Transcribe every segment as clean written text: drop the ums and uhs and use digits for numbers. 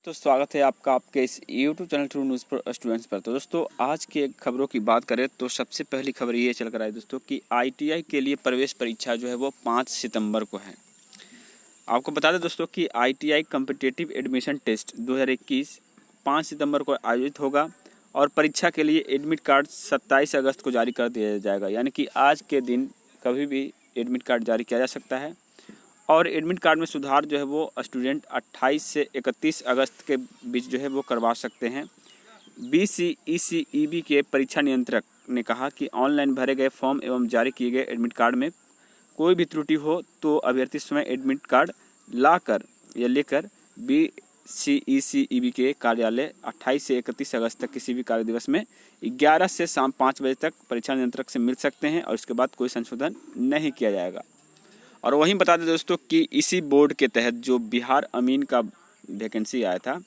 दोस्तों स्वागत है आपका आपके इस YouTube चैनल ट्रू न्यूज़ पर स्टूडेंट्स पर। तो दोस्तों आज के खबरों की बात करें तो सबसे पहली खबर ये चल कर आई दोस्तों कि ITI के लिए प्रवेश परीक्षा जो है वो 5 सितंबर को है। आपको बता दें दोस्तों कि ITI कॉम्पिटिटिव एडमिशन टेस्ट 2021 5 सितंबर को आयोजित होगा और परीक्षा के लिए एडमिट कार्ड 27 अगस्त को जारी कर दिया जाएगा। यानी कि आज के दिन कभी भी एडमिट कार्ड जारी किया जा सकता है। और एडमिट कार्ड में सुधार जो है वो स्टूडेंट 28 से 31 अगस्त के बीच जो है वो करवा सकते हैं। BCECEB के परीक्षा नियंत्रक ने कहा कि ऑनलाइन भरे गए फॉर्म एवं जारी किए गए एडमिट कार्ड में कोई भी त्रुटि हो तो अभ्यर्थी स्वयं एडमिट कार्ड लेकर BCECEB के कार्यालय 28 से 31 अगस्त तक किसी भी कार्य दिवस में 11 से शाम 5 बजे तक परीक्षा नियंत्रक से मिल सकते हैं और इसके बाद कोई संशोधन नहीं किया जाएगा। और वहीं बता दें दोस्तों कि इसी बोर्ड के तहत जो बिहार अमीन का वैकेंसी आया था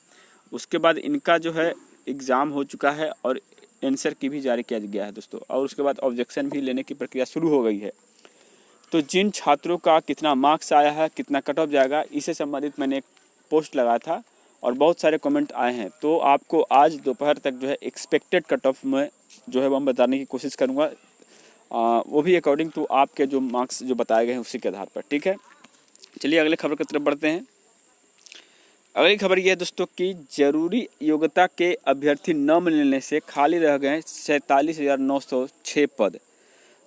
उसके बाद इनका जो है एग्ज़ाम हो चुका है और आंसर की भी जारी किया गया है दोस्तों। और उसके बाद ऑब्जेक्शन भी लेने की प्रक्रिया शुरू हो गई है। तो जिन छात्रों का कितना मार्क्स आया है, कितना कट ऑफ जाएगा, इससे संबंधित मैंने एक पोस्ट लगाया था और बहुत सारे कमेंट आए हैं। तो आपको आज दोपहर तक जो है एक्सपेक्टेड कट ऑफ में जो है वो हम बताने की कोशिश करूँगा, वो भी अकॉर्डिंग टू आपके जो मार्क्स जो बताए गए हैं उसी के आधार पर। ठीक है, चलिए अगले खबर की तरफ बढ़ते हैं। अगली खबर ये है दोस्तों कि जरूरी योग्यता के अभ्यर्थी न मिलने से खाली रह गए 47,906 पद।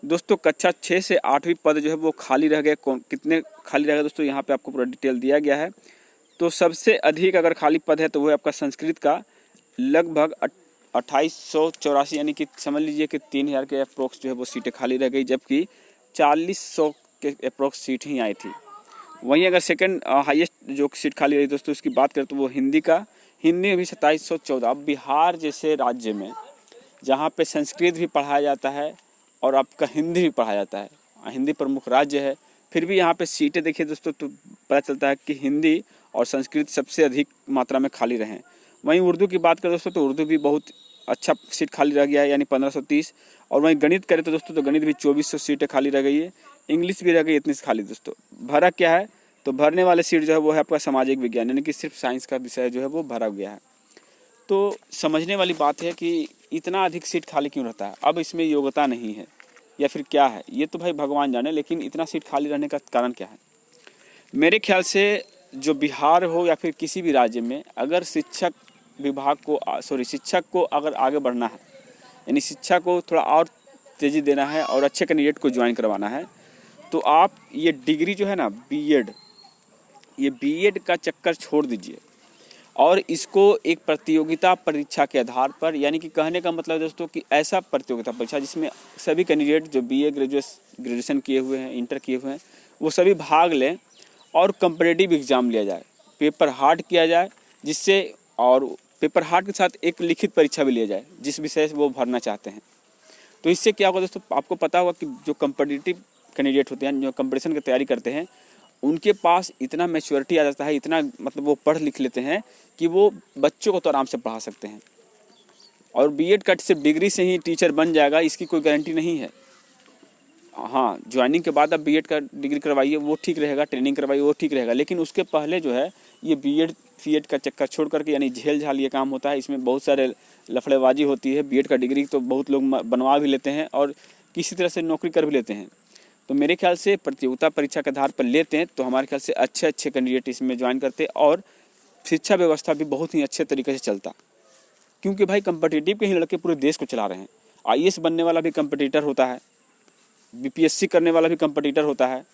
दोस्तों कक्षा 6 से 8वीं पद जो है वो खाली रह गए। कितने खाली रह गए दोस्तों, यहाँ पे आपको पूरा डिटेल दिया गया है। तो सबसे अधिक अगर खाली पद है तो वो है आपका संस्कृत का, लगभग 2884, यानी कि समझ लीजिए कि 3000 के अप्रोक्स जो है वो सीटें खाली रह गई, जबकि 4000 के अप्रोक्स सीट ही आई थी। वहीं अगर सेकंड हाईएस्ट जो सीट खाली रही दोस्तों उसकी बात करें तो वो हिंदी में भी 2714। अब बिहार जैसे राज्य में जहाँ पे संस्कृत भी पढ़ाया जाता है और आपका हिंदी भी पढ़ाया जाता है, हिंदी प्रमुख राज्य है, फिर भी यहाँ पे सीटें देखिए दोस्तों तो पता चलता है कि हिंदी और संस्कृत सबसे अधिक मात्रा में खाली रहे। वहीं उर्दू की बात करें दोस्तों तो उर्दू भी बहुत अच्छा सीट खाली रह गया है, यानी 1530। और वहीं गणित करें तो दोस्तों तो गणित भी 2400 सीटें खाली रह गई है। इंग्लिश भी रह गई इतनी खाली दोस्तों। भरा क्या है तो भरने वाले सीट जो है वो है आपका सामाजिक विज्ञान, यानी कि सिर्फ साइंस का विषय जो है वो भरा गया है। तो समझने वाली बात है कि इतना अधिक सीट खाली क्यों रहता है। अब इसमें योग्यता नहीं है या फिर क्या है, ये तो भाई भगवान जाने, लेकिन इतना सीट खाली रहने का कारण क्या है। मेरे ख्याल से जो बिहार हो या फिर किसी भी राज्य में अगर शिक्षक को अगर आगे बढ़ना है, यानी शिक्षा को थोड़ा और तेज़ी देना है और अच्छे कैंडिडेट को ज्वाइन करवाना है, तो आप ये डिग्री जो है ना बीएड का चक्कर छोड़ दीजिए और इसको एक प्रतियोगिता परीक्षा के आधार पर, यानी कि कहने का मतलब दोस्तों कि ऐसा प्रतियोगिता परीक्षा जिसमें सभी कैंडिडेट जो BA ग्रेजुएशन किए हुए हैं, इंटर किए हुए हैं, वो सभी भाग लें और कॉम्पिटिटिव एग्ज़ाम लिया जाए, पेपर हार्ड किया जाए, जिससे और पेपर हार्ड के साथ एक लिखित परीक्षा भी लिया जाए जिस विषय से वो भरना चाहते हैं। तो इससे क्या होगा दोस्तों, आपको पता होगा कि जो कॉम्पिटिटिव कैंडिडेट होते हैं, जो कंपटीशन की तैयारी करते हैं, उनके पास इतना मैच्योरिटी आ जाता है, इतना मतलब वो पढ़ लिख लेते हैं कि वो बच्चों को तो आराम से पढ़ा सकते हैं। और बीएड का सिर्फ डिग्री से ही टीचर बन जाएगा इसकी कोई गारंटी नहीं है। हाँ, ज्वाइनिंग के बाद आप बीएड का डिग्री करवाइए वो ठीक रहेगा, ट्रेनिंग करवाइए वो ठीक रहेगा, लेकिन उसके पहले जो है ये बीएड सीएड का चक्कर छोड़ करके, यानी झेल झाल ये काम होता है। इसमें बहुत सारे लफड़ेबाजी होती है। बीएड का डिग्री तो बहुत लोग बनवा भी लेते हैं और किसी तरह से नौकरी कर भी लेते हैं। तो मेरे ख्याल से प्रतियोगिता परीक्षा के आधार पर लेते हैं तो हमारे ख्याल से अच्छे कैंडिडेट इसमें ज्वाइन करते और शिक्षा व्यवस्था भी बहुत ही अच्छे तरीके से चलता। क्योंकि भाई कॉम्पिटिटिव के ही लड़के पूरे देश को चला रहे हैं। IAS बनने वाला भी कॉम्पिटिटर होता है, BPSC करने वाला भी कॉम्पिटिटर होता है,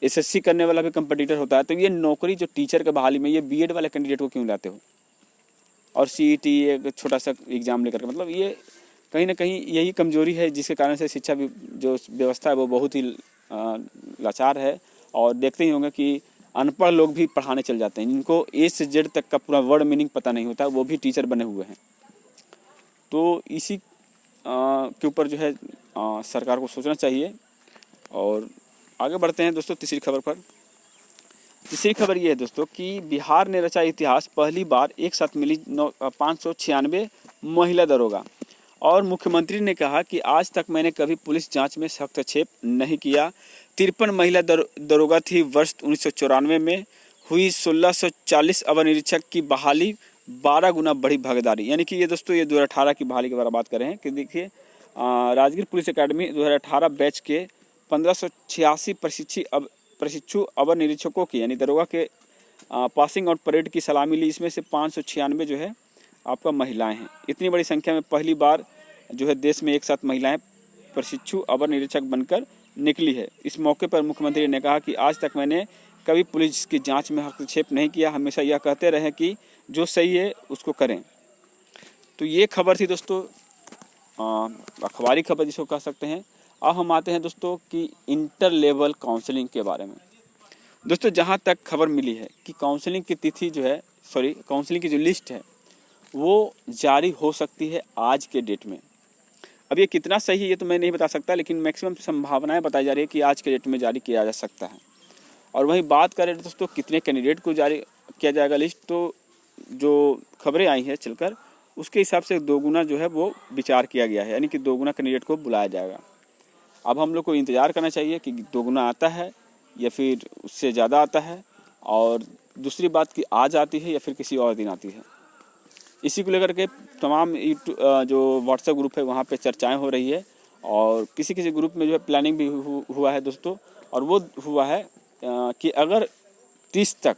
SSC करने वाला भी कॉम्पिटिटर होता है। तो ये नौकरी जो टीचर के बहाली में ये बीएड वाले कैंडिडेट को क्यों लाते हो और CET एक छोटा सा एग्ज़ाम लेकर, मतलब ये कहीं ना कहीं यही कमजोरी है जिसके कारण से शिक्षा जो व्यवस्था है वो बहुत ही लाचार है। और देखते ही होंगे कि अनपढ़ लोग भी पढ़ाने चल जाते हैं, जिनको A से Z तक का पूरा वर्ड मीनिंग पता नहीं होता, वो भी टीचर बने हुए हैं। तो इसी के ऊपर जो है सरकार को सोचना चाहिए। और आगे बढ़ते हैं दोस्तों तीसरी खबर पर। तीसरी खबर ये है दोस्तों कि बिहार ने रचा इतिहास, पहली बार एक साथ मिली 596 महिला दरोगा। और मुख्यमंत्री ने कहा कि आज तक मैंने कभी पुलिस जांच में हस्तक्षेप नहीं किया। 53 महिला दरोगा थी वर्ष 1994 में, हुई 1640 अवर निरीक्षक की बहाली 12 गुना बढ़ी भागीदारी। यानी कि ये दोस्तों ये 2018 की बहाली के बारे में बात कर रहे हैं कि देखिए राजगीर पुलिस अकेडमी 2018 बैच के 1586 प्रशिक्षु अवर निरीक्षकों की यानी दरोगा के पासिंग आउट परेड की सलामी ली। इसमें से 596 जो है आपका महिलाएं हैं। इतनी बड़ी संख्या में पहली बार जो है देश में एक साथ महिलाएं प्रशिक्षु अवर निरीक्षक बनकर निकली है। इस मौके पर मुख्यमंत्री ने कहा कि आज तक मैंने कभी पुलिस की जांच में हस्तक्षेप नहीं किया, हमेशा यह कहते रहे कि जो सही है उसको करें। तो ये खबर थी दोस्तों, अखबारी खबर जिसको कह सकते हैं। अब हम आते हैं दोस्तों कि इंटर लेवल काउंसलिंग के बारे में। दोस्तों जहाँ तक खबर मिली है कि काउंसलिंग की तिथि जो है काउंसलिंग की जो लिस्ट है वो जारी हो सकती है आज के डेट में। अब ये कितना सही है ये तो मैं नहीं बता सकता, लेकिन मैक्सिमम संभावनाएं बताई जा रही है कि आज के डेट में जारी किया जा सकता है। और वहीं बात करें दोस्तों कितने कैंडिडेट को जारी किया जाएगा लिस्ट, तो जो खबरें आई हैं चलकर उसके हिसाब से 2 गुना जो है वो विचार किया गया है, यानी कि 2 गुना कैंडिडेट को बुलाया जाएगा। अब हम लोग को इंतज़ार करना चाहिए कि 2 गुना आता है या फिर उससे ज़्यादा आता है, और दूसरी बात कि आज आती है या फिर किसी और दिन आती है। इसी को लेकर के तमाम जो व्हाट्सएप ग्रुप है वहाँ पे चर्चाएं हो रही है, और किसी किसी ग्रुप में जो है प्लानिंग भी हुआ है दोस्तों। और वो हुआ है कि अगर 30 तक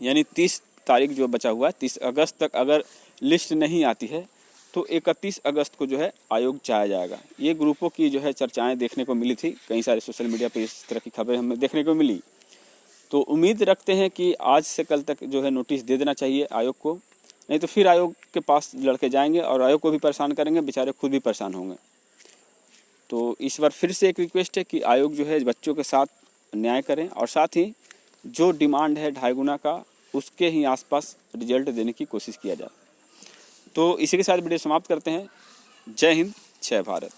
यानी 30 तारीख जो बचा हुआ है 30 अगस्त तक अगर लिस्ट नहीं आती है तो 31 अगस्त को जो है आयोग जाया जाएगा। ये ग्रुपों की जो है चर्चाएं देखने को मिली थी, कई सारे सोशल मीडिया पे इस तरह की खबरें हमें देखने को मिली। तो उम्मीद रखते हैं कि आज से कल तक जो है नोटिस दे देना चाहिए आयोग को, नहीं तो फिर आयोग के पास लड़के जाएंगे और आयोग को भी परेशान करेंगे, बेचारे खुद भी परेशान होंगे। तो इस बार फिर से एक रिक्वेस्ट है कि आयोग जो है बच्चों के साथ न्याय करें, और साथ ही जो डिमांड है 2.5 गुना का उसके ही आसपास रिजल्ट देने की कोशिश किया जाए। तो इसी के साथ वीडियो समाप्त करते हैं। जय हिंद, जय भारत।